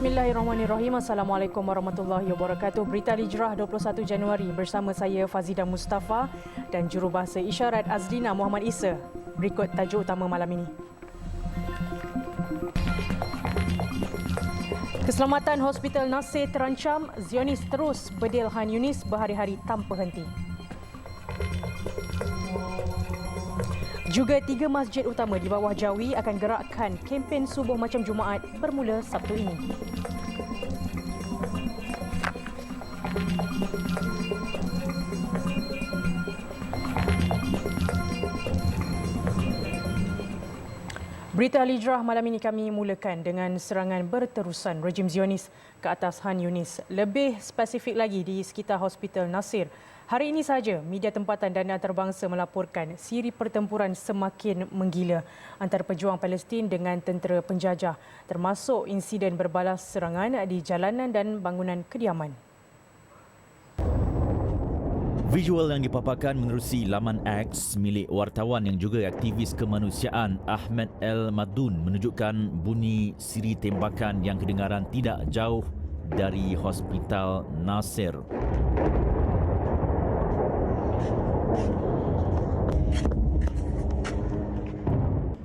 Bismillahirrahmanirrahim. Assalamualaikum warahmatullahi wabarakatuh. Berita Al Hijrah 21 Januari bersama saya Fazida Mustafa dan jurubahasa isyarat Azlina Muhammad Isa. Berikut tajuk utama malam ini. Keselamatan Hospital Nasir terancam, Zionis terus bedil Han Yunis berhari-hari tanpa henti. Juga 3 masjid utama di bawah Jawi akan gerakkan kempen subuh macam Jumaat bermula Sabtu ini. Berita Al Hijrah malam ini kami mulakan dengan serangan berterusan rejim Zionis ke atas Han Yunis. Lebih spesifik lagi di sekitar Hospital Nasir. Hari ini sahaja, media tempatan dan antarabangsa melaporkan siri pertempuran semakin menggila antara pejuang Palestin dengan tentera penjajah, termasuk insiden berbalas serangan di jalanan dan bangunan kediaman. Visual yang dipaparkan menerusi laman X milik wartawan yang juga aktivis kemanusiaan Ahmed El Madun menunjukkan bunyi siri tembakan yang kedengaran tidak jauh dari Hospital Nasir.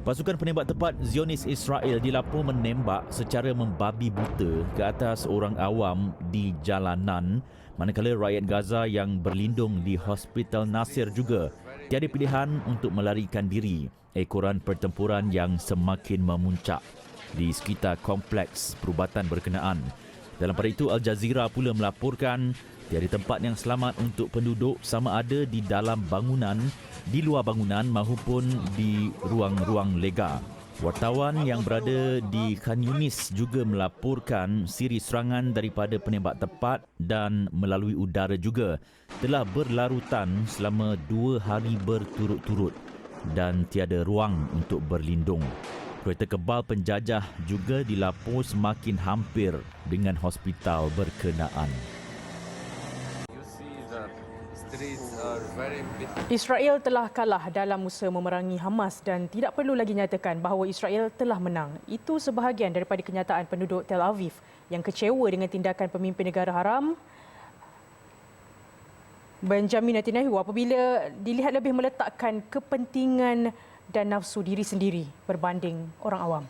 Pasukan penembak tepat Zionis Israel dilapor menembak secara membabi buta ke atas orang awam di jalanan, manakala rakyat Gaza yang berlindung di Hospital Nasir juga tiada pilihan untuk melarikan diri ekoran pertempuran yang semakin memuncak di sekitar kompleks perubatan berkenaan. Dalam pada itu, Al Jazeera pula melaporkan tiada tempat yang selamat untuk penduduk sama ada di dalam bangunan, di luar bangunan maupun di ruang-ruang lega. Wartawan yang berada di Khan Yunis juga melaporkan siri serangan daripada penembak tepat dan melalui udara juga telah berlarutan selama 2 hari berturut-turut dan tiada ruang untuk berlindung. Kereta kebal penjajah juga dilapor semakin hampir dengan hospital berkenaan. Israel telah kalah dalam usaha memerangi Hamas dan tidak perlu lagi nyatakan bahawa Israel telah menang. Itu sebahagian daripada kenyataan penduduk Tel Aviv yang kecewa dengan tindakan pemimpin negara haram Benjamin Netanyahu apabila dilihat lebih meletakkan kepentingan dan nafsu diri sendiri berbanding orang awam.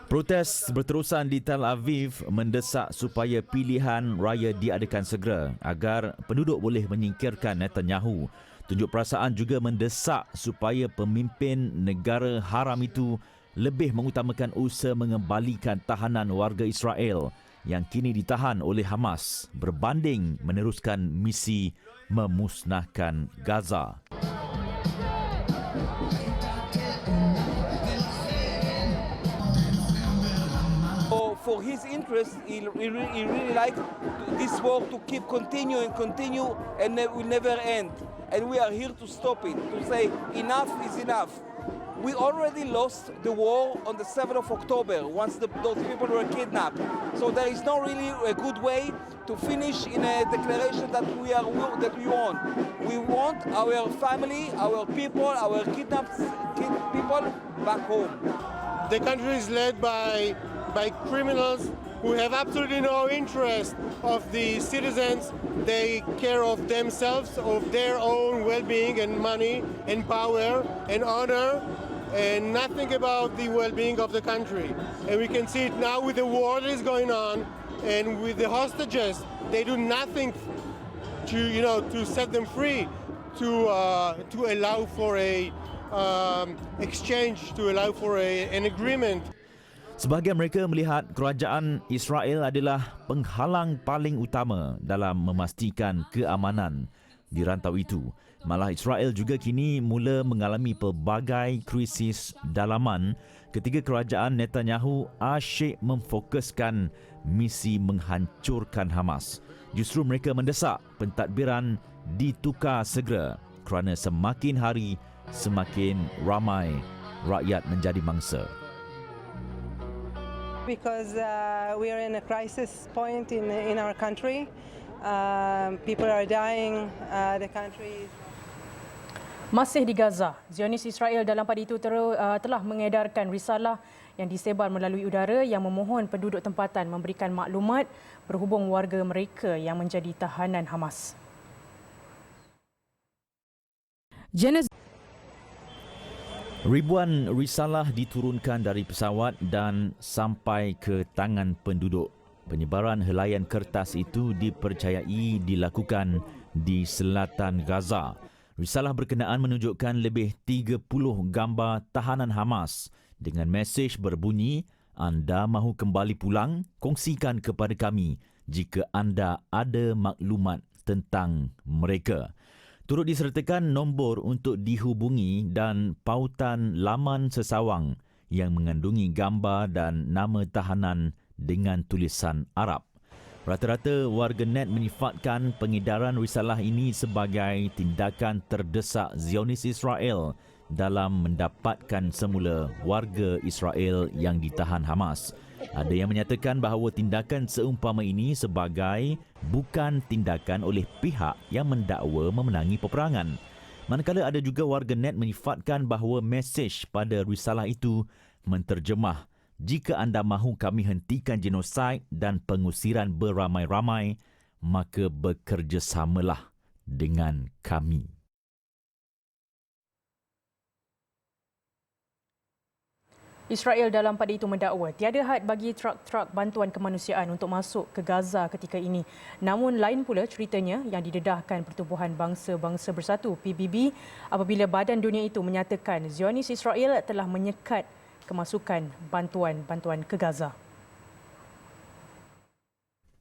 Protes berterusan di Tel Aviv mendesak supaya pilihan raya diadakan segera agar penduduk boleh menyingkirkan Netanyahu. Tunjuk perasaan juga mendesak supaya pemimpin negara haram itu lebih mengutamakan usaha mengembalikan tahanan warga Israel yang kini ditahan oleh Hamas berbanding meneruskan misi memusnahkan Gaza. For his interest, he really like this war to keep continue, and will never end. And we are here to stop it, to say enough is enough. We already lost the war on the 7th of October once those people were kidnapped. So there is no really a good way to finish in a declaration that we want. We want our family, our people, our kidnapped people back home. The country is led by criminals who have absolutely no interest of the citizens. They care of themselves, of their own well-being and money and power and honor, and nothing about the well-being of the country. And we can see it now with the war that is going on and with the hostages. They do nothing to set them free, to allow for a exchange, to allow for an agreement. Sebahagian mereka melihat kerajaan Israel adalah penghalang paling utama dalam memastikan keamanan di rantau itu. Malah Israel juga kini mula mengalami pelbagai krisis dalaman ketika kerajaan Netanyahu asyik memfokuskan misi menghancurkan Hamas. Justru mereka mendesak pentadbiran ditukar segera kerana semakin hari semakin ramai rakyat menjadi mangsa. Because we are in a crisis point in our country. People are dying. The country is... Masih di Gaza, Zionis Israel dalam pada itu telah mengedarkan risalah yang disebar melalui udara yang memohon penduduk tempatan memberikan maklumat berhubung warga mereka yang menjadi tahanan Hamas. Ribuan risalah diturunkan dari pesawat dan sampai ke tangan penduduk. Penyebaran helaian kertas itu dipercayai dilakukan di selatan Gaza. Risalah berkenaan menunjukkan lebih 30 gambar tahanan Hamas dengan mesej berbunyi, "Anda mahu kembali pulang? Kongsikan kepada kami jika anda ada maklumat tentang mereka." Turut disertakan nombor untuk dihubungi dan pautan laman sesawang yang mengandungi gambar dan nama tahanan dengan tulisan Arab. Rata-rata warganet menyifatkan pengedaran risalah ini sebagai tindakan terdesak Zionis Israel dalam mendapatkan semula warga Israel yang ditahan Hamas. Ada yang menyatakan bahawa tindakan seumpama ini sebagai bukan tindakan oleh pihak yang mendakwa memenangi peperangan. Manakala ada juga warganet menyifatkan bahawa mesej pada risalah itu menterjemah, "Jika anda mahu kami hentikan genosid dan pengusiran beramai-ramai, maka bekerjasamalah dengan kami." Israel dalam pada itu mendakwa tiada had bagi truk-truk bantuan kemanusiaan untuk masuk ke Gaza ketika ini. Namun lain pula ceritanya yang didedahkan Pertubuhan Bangsa-Bangsa Bersatu PBB apabila Badan Dunia itu menyatakan Zionis Israel telah menyekat kemasukan bantuan-bantuan ke Gaza.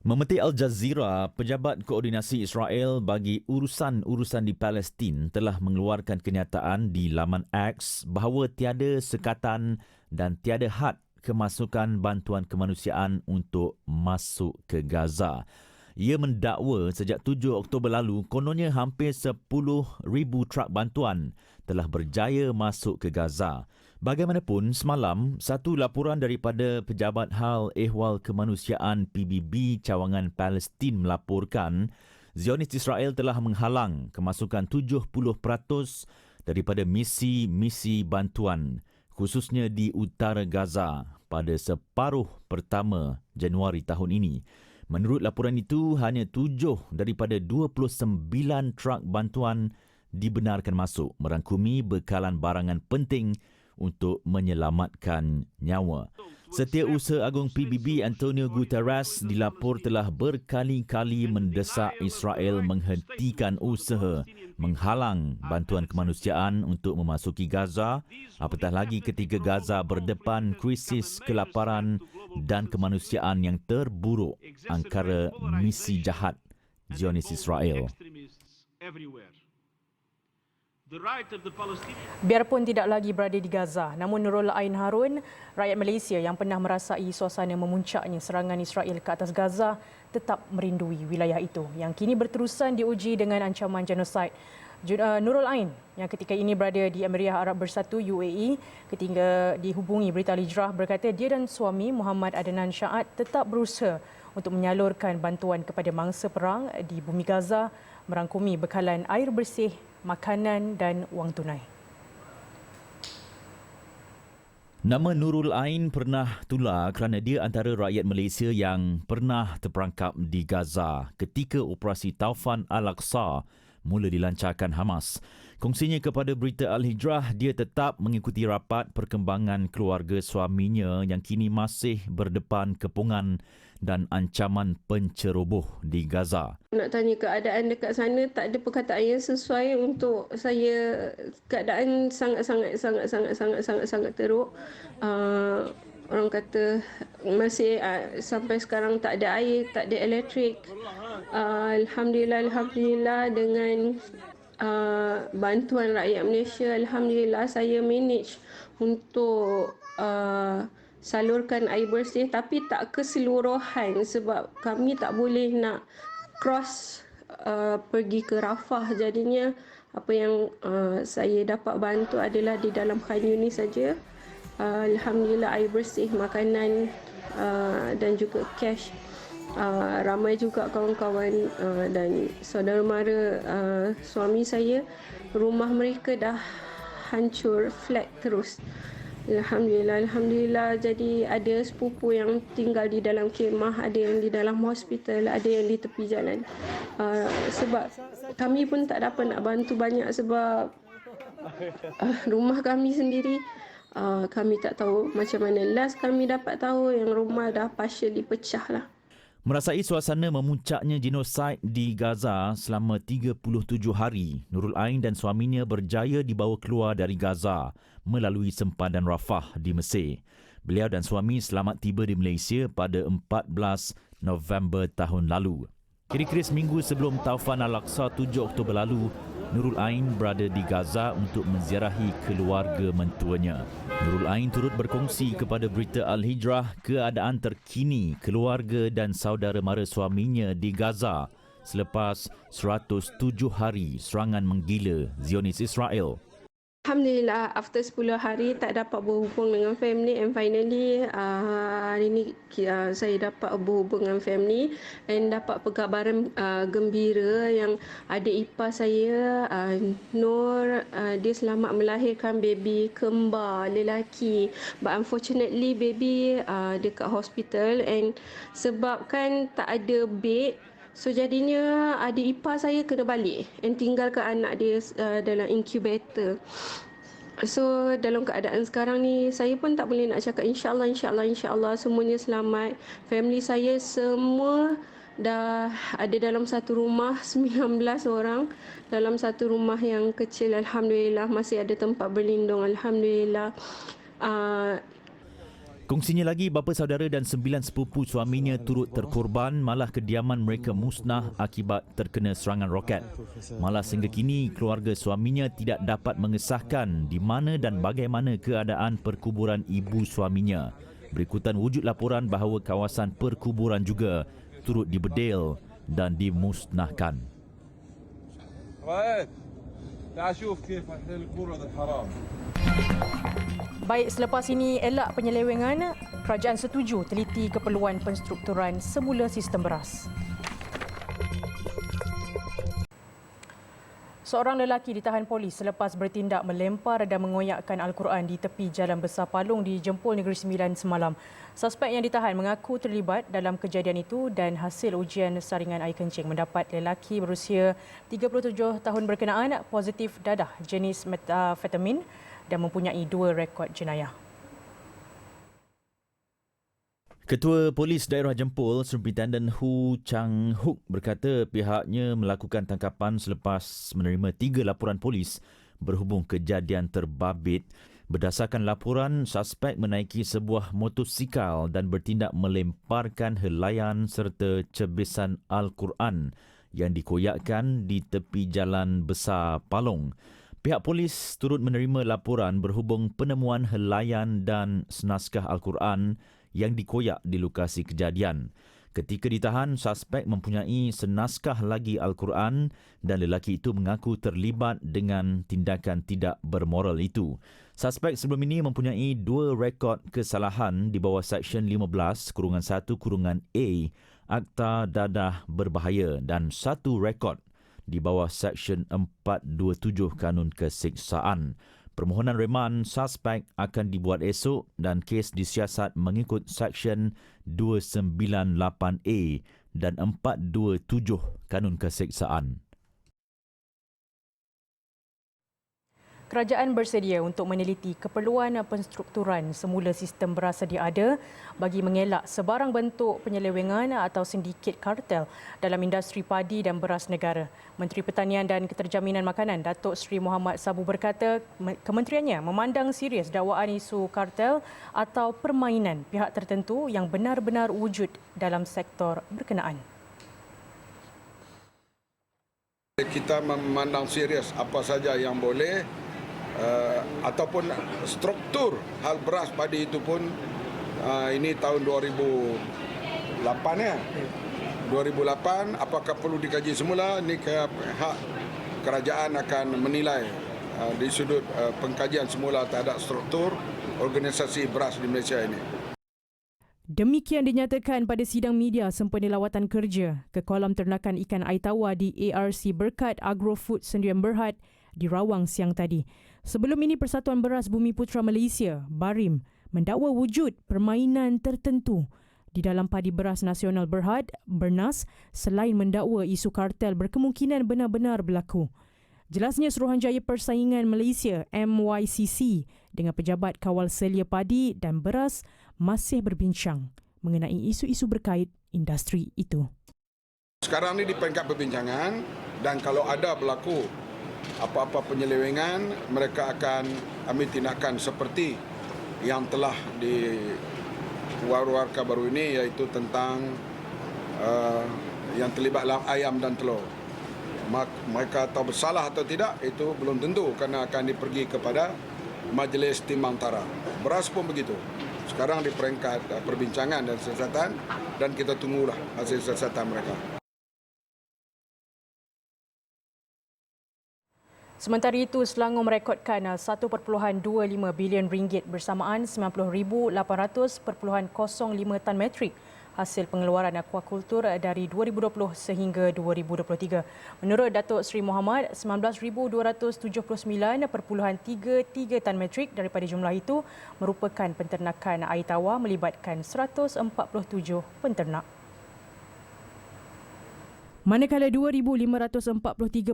Memetik Al Jazeera, Pejabat Koordinasi Israel bagi urusan-urusan di Palestin telah mengeluarkan kenyataan di laman X bahawa tiada sekatan dan tiada had kemasukan bantuan kemanusiaan untuk masuk ke Gaza. Ia mendakwa sejak 7 Oktober lalu kononnya hampir 10,000 trak bantuan telah berjaya masuk ke Gaza. Bagaimanapun, semalam, satu laporan daripada Pejabat Hal Ehwal Kemanusiaan PBB cawangan Palestin melaporkan Zionis Israel telah menghalang kemasukan 70% daripada misi-misi bantuan, khususnya di utara Gaza pada separuh pertama Januari tahun ini. Menurut laporan itu, hanya 7 daripada 29 trak bantuan dibenarkan masuk, merangkumi bekalan barangan penting untuk menyelamatkan nyawa. Setiausaha Agung PBB Antonio Guterres dilapor telah berkali-kali mendesak Israel menghentikan usaha menghalang bantuan kemanusiaan untuk memasuki Gaza, apatah lagi ketika Gaza berdepan krisis kelaparan dan kemanusiaan yang terburuk angkara misi jahat Zionis Israel. Biarpun tidak lagi berada di Gaza, namun Nurul Ain Harun, rakyat Malaysia yang pernah merasai suasana memuncaknya serangan Israel ke atas Gaza tetap merindui wilayah itu yang kini berterusan diuji dengan ancaman genosid. Nurul Ain yang ketika ini berada di Emirat Arab Bersatu UAE ketika dihubungi Berita Al Hijrah berkata dia dan suami Muhammad Adnan Syaad tetap berusaha untuk menyalurkan bantuan kepada mangsa perang di bumi Gaza merangkumi bekalan air bersih, makanan dan wang tunai. Nama Nurul Ain pernah tular kerana dia antara rakyat Malaysia yang pernah terperangkap di Gaza ketika operasi Taufan Al-Aqsa mula dilancarkan Hamas. Kongsinya kepada Berita Al Hijrah, dia tetap mengikuti rapat perkembangan keluarga suaminya yang kini masih berdepan kepungan dan ancaman penceroboh di Gaza. Nak tanya keadaan dekat sana, tak ada perkataan yang sesuai untuk saya. Keadaan sangat teruk. Orang kata masih sampai sekarang tak ada air, tak ada elektrik. Alhamdulillah dengan bantuan rakyat Malaysia, alhamdulillah saya manage untuk salurkan air bersih, tapi tak keseluruhan sebab kami tak boleh nak cross pergi ke Rafah. Jadinya apa yang saya dapat bantu adalah di dalam Khan Yunis saja. Alhamdulillah air bersih, makanan dan juga cash. Ramai juga kawan-kawan dan saudara mara suami saya, rumah mereka dah hancur, flat terus. Alhamdulillah. Jadi ada sepupu yang tinggal di dalam kemah, ada yang di dalam hospital, ada yang di tepi jalan. Sebab kami pun tak dapat nak bantu banyak sebab rumah kami sendiri, kami tak tahu macam mana. Last kami dapat tahu yang rumah dah partially pecah lah. Merasai suasana memuncaknya genosid di Gaza selama 37 hari, Nurul Ain dan suaminya berjaya dibawa keluar dari Gaza melalui sempadan Rafah di Mesir. Beliau dan suami selamat tiba di Malaysia pada 14 November tahun lalu. Kira-kira seminggu sebelum Taufan Al-Aqsa 7 Oktober lalu, Nurul Ain berada di Gaza untuk menziarahi keluarga mentuanya. Nurul Ain turut berkongsi kepada Berita Al-Hijrah keadaan terkini keluarga dan saudara mara suaminya di Gaza selepas 107 hari serangan menggila Zionis Israel. Alhamdulillah, after 10 hari tak dapat berhubung dengan family, and finally hari ni saya dapat berhubung dengan family dan dapat perkabaran gembira yang adik ipar saya, Nur, dia selamat melahirkan baby kembar lelaki. But unfortunately baby dekat hospital, and sebabkan tak ada bed, so jadinya adik ipar saya kena balik and tinggalkan anak dia dalam incubator. So dalam keadaan sekarang ni saya pun tak boleh nak cakap insya-Allah semuanya selamat. Family saya semua dah ada dalam satu rumah, 19 orang dalam satu rumah yang kecil. Alhamdulillah masih ada tempat berlindung, alhamdulillah. Kongsinya lagi, bapa saudara dan 9 sepupu suaminya turut terkorban, malah kediaman mereka musnah akibat terkena serangan roket. Malah sehingga kini keluarga suaminya tidak dapat mengesahkan di mana dan bagaimana keadaan perkuburan ibu suaminya. Berikutan wujud laporan bahawa kawasan perkuburan juga turut dibedil dan dimusnahkan. Baik, selepas ini elak penyelewengan, kerajaan setuju teliti keperluan penstrukturan semula sistem beras. Seorang lelaki ditahan polis selepas bertindak melempar dan mengoyakkan Al-Quran di tepi Jalan Besar Palung di Jempol Negeri Sembilan semalam. Suspek yang ditahan mengaku terlibat dalam kejadian itu dan hasil ujian saringan air kencing mendapat lelaki berusia 37 tahun berkenaan positif dadah jenis metafetamin dan mempunyai 2 rekod jenayah. Ketua Polis Daerah Jempol, Superintendent Hu Chang Hook berkata pihaknya melakukan tangkapan selepas menerima 3 laporan polis berhubung kejadian terbabit. Berdasarkan laporan, suspek menaiki sebuah motosikal dan bertindak melemparkan helaian serta cebisan Al-Quran yang dikoyakkan di tepi Jalan Besar Palung. Pihak polis turut menerima laporan berhubung penemuan helaian dan senaskah Al-Quran yang dikoyak di lokasi kejadian. Ketika ditahan, suspek mempunyai senaskah lagi Al-Quran dan lelaki itu mengaku terlibat dengan tindakan tidak bermoral itu. Suspek sebelum ini mempunyai 2 rekod kesalahan di bawah Seksyen 15-1-A Akta Dadah Berbahaya dan 1 rekod di bawah Seksyen 427 Kanun Keseksaan. Permohonan reman suspek akan dibuat esok dan kes disiasat mengikut Seksyen 298A dan 427 Kanun Keseksaan. Kerajaan bersedia untuk meneliti keperluan penstrukturan semula sistem beras sedia ada bagi mengelak sebarang bentuk penyelewengan atau sindiket kartel dalam industri padi dan beras negara. Menteri Pertanian dan Keterjaminan Makanan Datuk Seri Muhammad Sabu berkata kementeriannya memandang serius dakwaan isu kartel atau permainan pihak tertentu yang benar-benar wujud dalam sektor berkenaan. Kita memandang serius apa saja yang boleh ataupun struktur hal beras padi itu pun ini tahun 2008 ya. 2008 apakah perlu dikaji semula, ini hak kerajaan akan menilai di sudut pengkajian semula terhadap struktur organisasi beras di Malaysia ini. Demikian dinyatakan pada sidang media sempena lawatan kerja ke kolam ternakan ikan air tawar di ARC Berkat Agrofood Sendirian Berhad di Rawang siang tadi. Sebelum ini, Persatuan Beras Bumi Putra Malaysia, BARIM, mendakwa wujud permainan tertentu di dalam Padi Beras Nasional Berhad, Bernas, selain mendakwa isu kartel berkemungkinan benar-benar berlaku. Jelasnya, Suruhanjaya Persaingan Malaysia MYCC dengan pejabat kawal selia padi dan beras masih berbincang mengenai isu-isu berkait industri itu. Sekarang ini di peringkat perbincangan dan kalau ada berlaku apa-apa penyelewengan, mereka akan ambil tindakan seperti yang telah diwar-warkan baru ini, iaitu tentang yang terlibat dalam ayam dan telur. Mereka tahu bersalah atau tidak, itu belum tentu kerana akan dipergi kepada Majlis Timbang Tara. Beras pun begitu. Sekarang di peringkat perbincangan dan siasatan dan kita tunggulah hasil siasatan mereka. Sementara itu, Selangor merekodkan 1.25 bilion ringgit bersamaan 90,800.05 tan metrik hasil pengeluaran akuakultur dari 2020 sehingga 2023. Menurut Datuk Seri Mohamad, 19,279.33 tan metrik daripada jumlah itu merupakan penternakan air tawar melibatkan 147 penternak. Manakala 2,543.40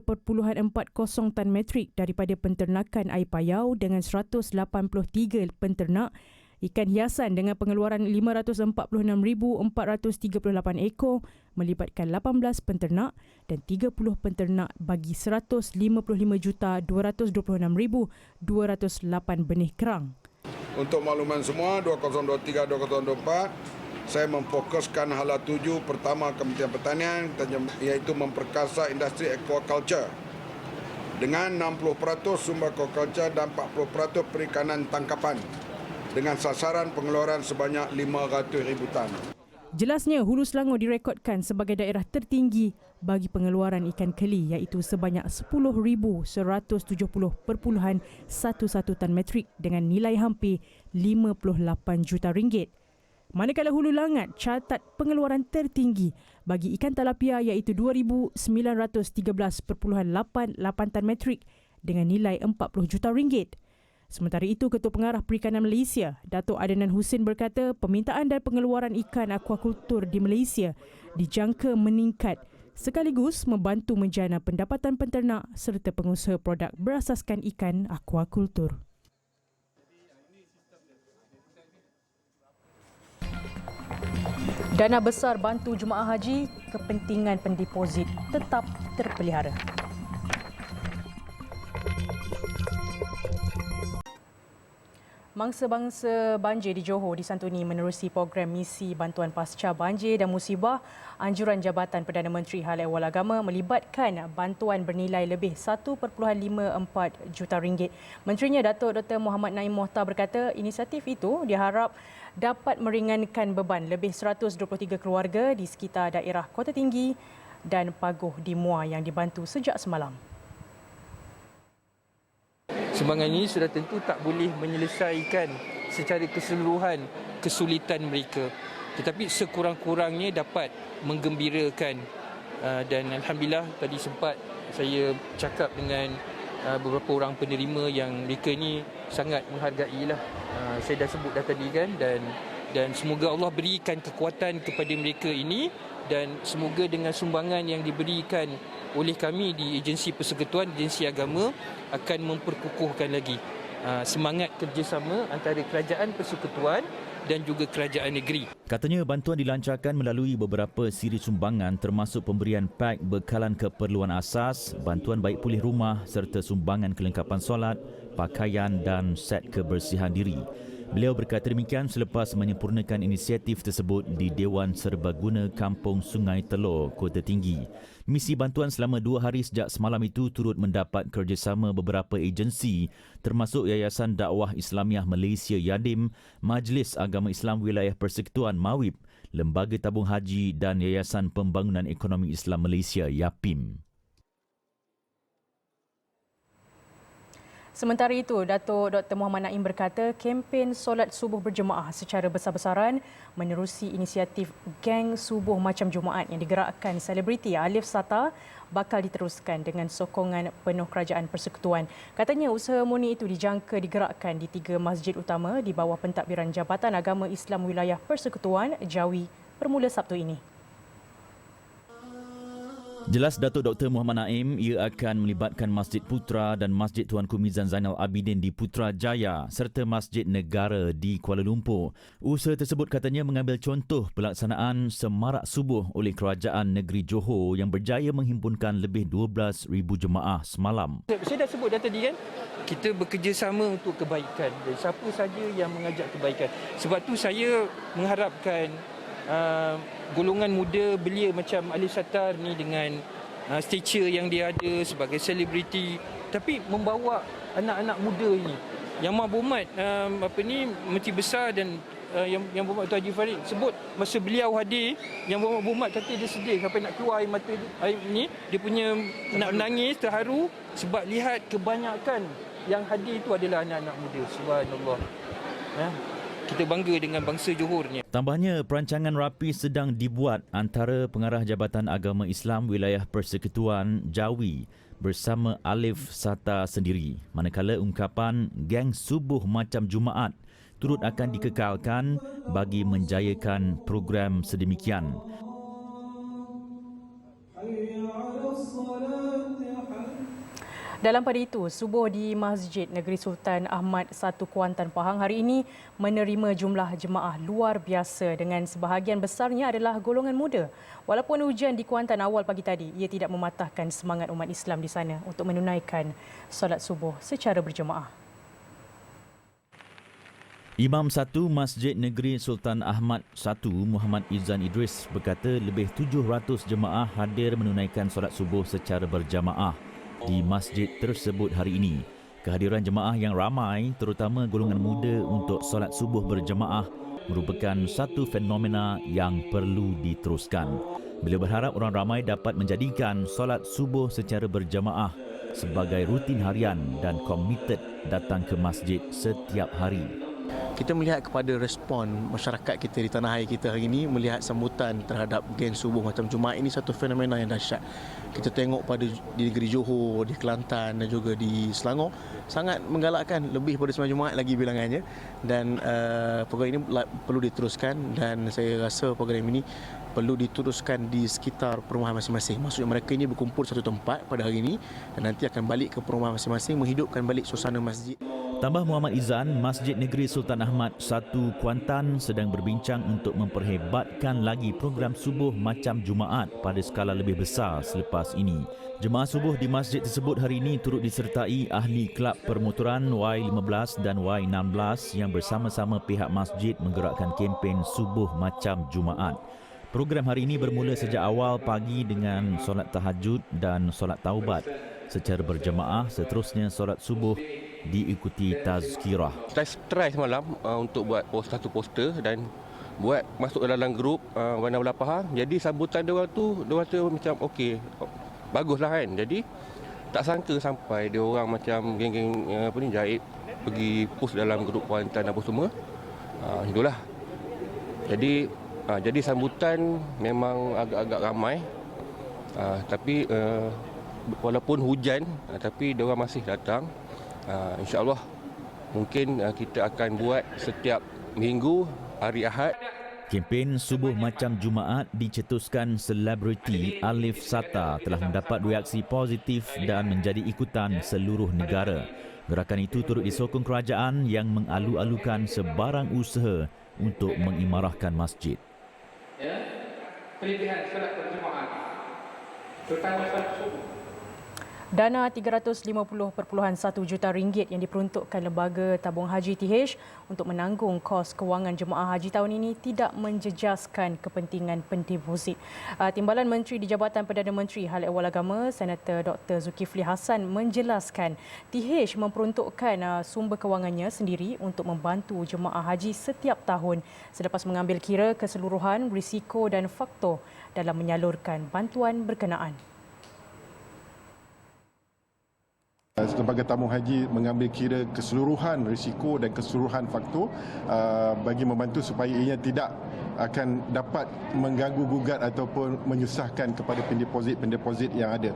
tan metrik daripada penternakan air payau dengan 183 penternak, ikan hiasan dengan pengeluaran 546,438 ekor melibatkan 18 penternak dan 30 penternak bagi 155,226,208 benih kerang. Untuk makluman semua, 2023-2024, saya memfokuskan hala 7 pertama Kementerian Pertanian iaitu memperkasa industri aquaculture dengan 60% sumber aquaculture dan 40% perikanan tangkapan dengan sasaran pengeluaran sebanyak 500,000 tan. Jelasnya, Hulu Selangor direkodkan sebagai daerah tertinggi bagi pengeluaran ikan keli iaitu sebanyak 10,170.11 tan metrik dengan nilai hampir 58 juta ringgit. Manakala Hulu Langat catat pengeluaran tertinggi bagi ikan talapia iaitu 2,913.88 tan metrik dengan nilai 40 juta ringgit. Sementara itu, Ketua Pengarah Perikanan Malaysia, Datuk Adnan Husin berkata permintaan dan pengeluaran ikan akuakultur di Malaysia dijangka meningkat sekaligus membantu menjana pendapatan penternak serta pengusaha produk berasaskan ikan akuakultur. Dana besar bantu jemaah haji, kepentingan pendeposit tetap terpelihara. Mangsa-bangsa banjir di Johor disantuni menerusi program misi bantuan pasca banjir dan musibah. Anjuran Jabatan Perdana Menteri Hal Ehwal Agama melibatkan bantuan bernilai lebih 1.54 juta ringgit. Menterinya Datuk Dr. Muhammad Naim Mohtar berkata inisiatif itu diharap dapat meringankan beban lebih 123 keluarga di sekitar daerah Kota Tinggi dan Paguh di Muar yang dibantu sejak semalam. Sumbangan ini sudah tentu tak boleh menyelesaikan secara keseluruhan kesulitan mereka, tetapi sekurang-kurangnya dapat menggembirakan dan Alhamdulillah tadi sempat saya cakap dengan beberapa orang penerima yang mereka ni sangat menghargailah. Saya dah sebut dah tadi kan, dan semoga Allah berikan kekuatan kepada mereka ini dan semoga dengan sumbangan yang diberikan oleh kami di Agensi Persekutuan, Agensi Agama akan memperkukuhkan lagi semangat kerjasama antara Kerajaan Persekutuan dan juga Kerajaan Negeri. Katanya bantuan dilancarkan melalui beberapa siri sumbangan termasuk pemberian pak bekalan keperluan asas, bantuan baik pulih rumah serta sumbangan kelengkapan solat, pakaian dan set kebersihan diri. Beliau berkata demikian selepas menyempurnakan inisiatif tersebut di Dewan Serbaguna Kampung Sungai Telur, Kota Tinggi. Misi bantuan selama 2 hari sejak semalam itu turut mendapat kerjasama beberapa agensi termasuk Yayasan Dakwah Islamiah Malaysia Yadim, Majlis Agama Islam Wilayah Persekutuan Mawib, Lembaga Tabung Haji dan Yayasan Pembangunan Ekonomi Islam Malaysia YAPIM. Sementara itu, Datuk Dr. Muhammad Naim berkata kempen solat subuh berjemaah secara besar-besaran menerusi inisiatif Geng Subuh Macam Jumaat yang digerakkan selebriti Alif Sata bakal diteruskan dengan sokongan penuh Kerajaan Persekutuan. Katanya usaha murni itu dijangka digerakkan di 3 masjid utama di bawah pentadbiran Jabatan Agama Islam Wilayah Persekutuan Jawi bermula Sabtu ini. Jelas Datuk Dr. Muhammad Naim, ia akan melibatkan Masjid Putra dan Masjid Tuanku Mizan Zainal Abidin di Putrajaya serta Masjid Negara di Kuala Lumpur. Usaha tersebut katanya mengambil contoh pelaksanaan semarak subuh oleh Kerajaan Negeri Johor yang berjaya menghimpunkan lebih 12,000 jemaah semalam. Saya dah sebut dah tadi kan, kita bekerjasama untuk kebaikan. Dan siapa saja yang mengajak kebaikan. Sebab tu saya mengharapkan golongan muda belia macam Alif Sattar ni dengan stature yang dia ada sebagai selebriti, tapi membawa anak-anak muda ini yang berhormat Menteri Besar dan yang berhormat Tuan Haji Farid sebut masa beliau hadir, yang berhormat kata dia sedih sampai nak keluar air mata air ni, dia punya nak menangis terharu sebab lihat kebanyakan yang hadir itu adalah anak-anak muda. Subhanallah. Kita bangga dengan bangsa Johor ni. Tambahnya, perancangan rapi sedang dibuat antara Pengarah Jabatan Agama Islam Wilayah Persekutuan Jawi bersama Alif Sata sendiri. Manakala ungkapan Geng Subuh Macam Jumaat turut akan dikekalkan bagi menjayakan program sedemikian. Dalam pada itu, subuh di Masjid Negeri Sultan Ahmad I Kuantan Pahang hari ini menerima jumlah jemaah luar biasa dengan sebahagian besarnya adalah golongan muda. Walaupun hujan di Kuantan awal pagi tadi, ia tidak mematahkan semangat umat Islam di sana untuk menunaikan solat subuh secara berjemaah. Imam 1 Masjid Negeri Sultan Ahmad I Muhammad Izan Idris berkata lebih 700 jemaah hadir menunaikan solat subuh secara berjamaah di masjid tersebut hari ini. Kehadiran jemaah yang ramai, terutama golongan muda untuk solat subuh berjemaah merupakan satu fenomena yang perlu diteruskan. Beliau berharap orang ramai dapat menjadikan solat subuh secara berjemaah sebagai rutin harian dan komited datang ke masjid setiap hari. Kita melihat kepada respon masyarakat kita di tanah air kita hari ini, melihat sambutan terhadap Geng Subuh Macam Jumaat ini satu fenomena yang dahsyat. Kita tengok pada di negeri Johor, di Kelantan dan juga di Selangor sangat menggalakkan, lebih pada 9 Jumaat lagi bilangannya, dan program ini perlu diteruskan dan saya rasa program ini perlu diteruskan di sekitar perumahan masing-masing. Maksudnya mereka ini berkumpul satu tempat pada hari ini dan nanti akan balik ke perumahan masing-masing menghidupkan balik suasana masjid. Tambah Muhammad Izan, Masjid Negeri Sultan Ahmad I Kuantan sedang berbincang untuk memperhebatkan lagi program subuh macam Jumaat pada skala lebih besar selepas ini. Jemaah subuh di masjid tersebut hari ini turut disertai ahli kelab permotoran Y15 dan Y16 yang bersama-sama pihak masjid menggerakkan kempen subuh macam Jumaat. Program hari ini bermula sejak awal pagi dengan solat tahajud dan solat taubat secara berjemaah. Seterusnya solat subuh diikuti tazkirah. Saya try semalam untuk buat satu poster dan buat masuk dalam grup warna-warna Pahang. Jadi sambutan dia orang tu macam okey, baguslah kan. Jadi tak sangka sampai dia orang macam geng-geng jahit pergi post dalam grup Kuantan apa semua. Itulah. Jadi sambutan memang agak-agak ramai. Tapi walaupun hujan tapi dia orang masih datang. InsyaAllah mungkin kita akan buat setiap minggu hari Ahad. Kempen subuh macam Jumaat dicetuskan selebriti Alif Sata telah mendapat reaksi positif dan menjadi ikutan seluruh negara. Gerakan itu turut disokong kerajaan yang mengalu-alukan sebarang usaha untuk mengimarahkan masjid. Kelebihan solat berjemaah terutama solat subuh. Dana RM350.1 juta yang diperuntukkan Lembaga Tabung Haji TH untuk menanggung kos kewangan jemaah haji tahun ini tidak menjejaskan kepentingan pendeposit. Timbalan Menteri di Jabatan Perdana Menteri Hal Ehwal Agama, Senator Dr. Zulkifli Hassan menjelaskan TH memperuntukkan sumber kewangannya sendiri untuk membantu jemaah haji setiap tahun selepas mengambil kira keseluruhan risiko dan faktor dalam menyalurkan bantuan berkenaan. Sebagai tamu haji mengambil kira keseluruhan risiko dan keseluruhan faktor bagi membantu supaya ia tidak akan dapat mengganggu gugat ataupun menyusahkan kepada pendeposit yang ada.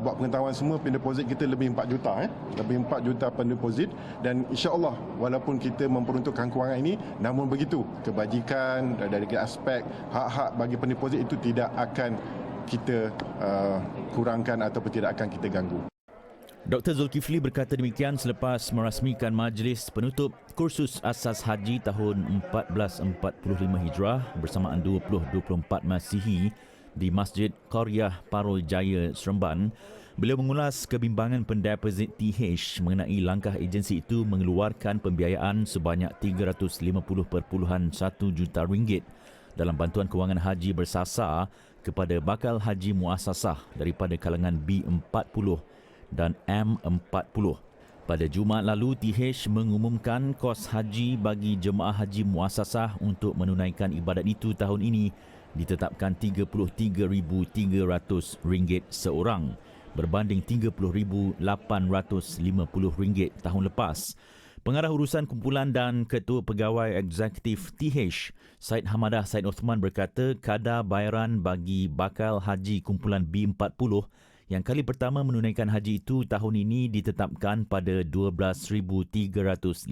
Buat pengetahuan semua, pendeposit kita lebih 4 juta lebih 4 juta pendeposit, dan insya-Allah walaupun kita memperuntukkan kewangan ini, namun begitu kebajikan dari aspek hak-hak bagi pendeposit itu tidak akan kita kurangkan ataupun tidak akan kita ganggu. Dr. Zulkifli berkata demikian selepas merasmikan majlis penutup kursus asas haji tahun 1445 Hijrah bersamaan 2024 Masihi di Masjid Qaryah Parul Jaya, Seremban. Beliau mengulas kebimbangan pendeposit TH mengenai langkah agensi itu mengeluarkan pembiayaan sebanyak 350.1 juta ringgit dalam bantuan kewangan haji bersasar kepada bakal haji muasasah daripada kalangan B40 dan M40. Pada Jumaat lalu, TH mengumumkan kos haji bagi jemaah haji muasasah untuk menunaikan ibadat itu tahun ini ditetapkan RM33,300 seorang berbanding RM30,850 tahun lepas. Pengarah urusan kumpulan dan Ketua Pegawai Eksekutif TH, Syed Hamadah Syed Osman berkata kadar bayaran bagi bakal haji kumpulan B40 yang kali pertama menunaikan haji itu tahun ini ditetapkan pada RM12,356,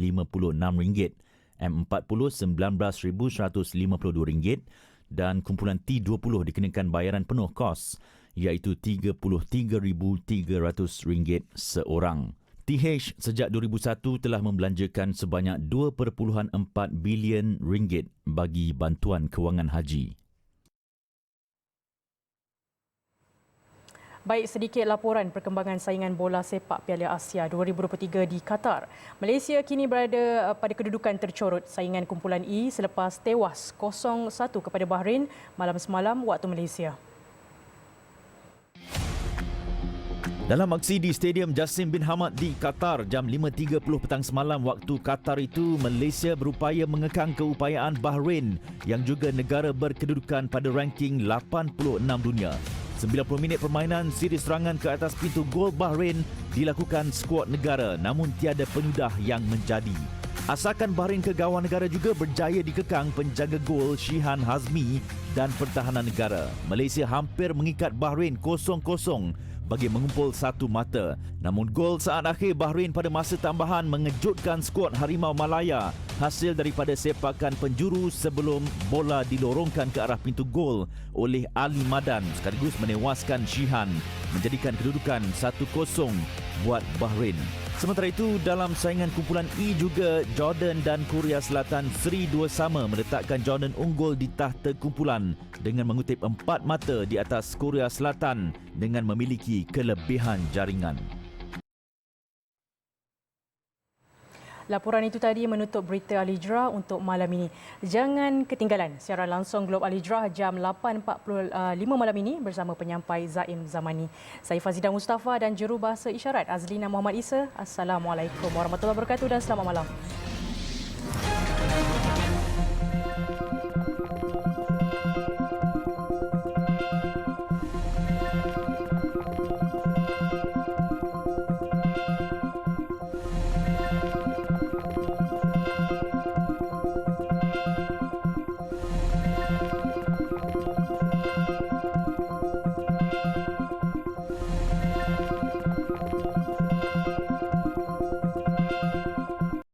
M40 RM19,152 dan kumpulan T20 dikenakan bayaran penuh kos iaitu RM33,300 seorang. TH sejak 2001 telah membelanjakan sebanyak RM2.4 bilion bagi bantuan kewangan haji. Baik, sedikit laporan perkembangan saingan bola sepak Piala Asia 2023 di Qatar. Malaysia kini berada pada kedudukan tercorot saingan kumpulan E selepas tewas 0-1 kepada Bahrain malam semalam waktu Malaysia. Dalam aksi di Stadium Jassim bin Hamad di Qatar jam 5.30 petang semalam waktu Qatar itu, Malaysia berupaya mengekang keupayaan Bahrain yang juga negara berkedudukan pada ranking 86 dunia. 90 minit permainan, siri serangan ke atas pintu gol Bahrain dilakukan skuad negara namun tiada penyudah yang menjadi. Asakan Bahrain ke gawang negara juga berjaya dikekang penjaga gol Shihan Hazmi dan pertahanan negara. Malaysia hampir mengikat Bahrain 0-0 bagi mengumpul satu mata. Namun gol saat akhir Bahrain pada masa tambahan mengejutkan skuad Harimau Malaya hasil daripada sepakan penjuru sebelum bola dilorongkan ke arah pintu gol oleh Ali Madan sekaligus menewaskan Shihan, menjadikan kedudukan 1-0 buat Bahrain. Sementara itu, dalam saingan kumpulan E juga, Jordan dan Korea Selatan seri 2 sama meletakkan Jordan unggul di tahta kumpulan dengan mengutip 4 mata di atas Korea Selatan dengan memiliki kelebihan jaringan. Laporan itu tadi menutup berita Al Hijrah untuk malam ini. Jangan ketinggalan siaran langsung Globe Al Hijrah jam 8.45 malam ini bersama penyampai Zaim Zamani. Saya Fazida Mustafa dan jurubahasa isyarat Azlina Muhammad Isa. Assalamualaikum warahmatullahi wabarakatuh dan selamat malam.